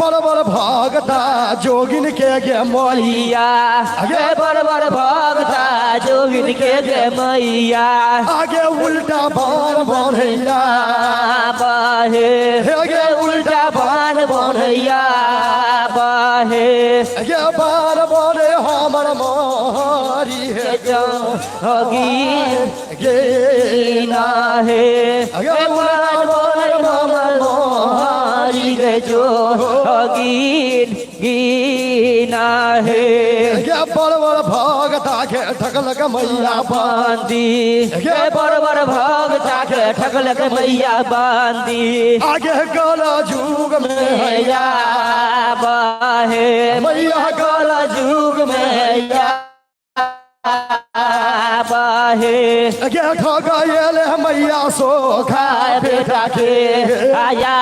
बड़ बड़ भगता जोगिन के गे मैया गे बड़ बड़ भगता जोगिन के गे मैया आगे उल्टा बाण बनैया बहे गे उल्टा बाण बनैया बहे गे बार बने हमर मारी है जोगी गे ना है गे बाण बने हमर मारी गे जोगी गीना है गे बड़ बड़ भगता के ठकलक मैया बांधी गे बड़ बड़ भगता के ठकलक मैया बांधी आगे गला जुग में मैया बाहे मैया काला जुग मैया बाहे गे ठगायल मैया सो बेटा के आया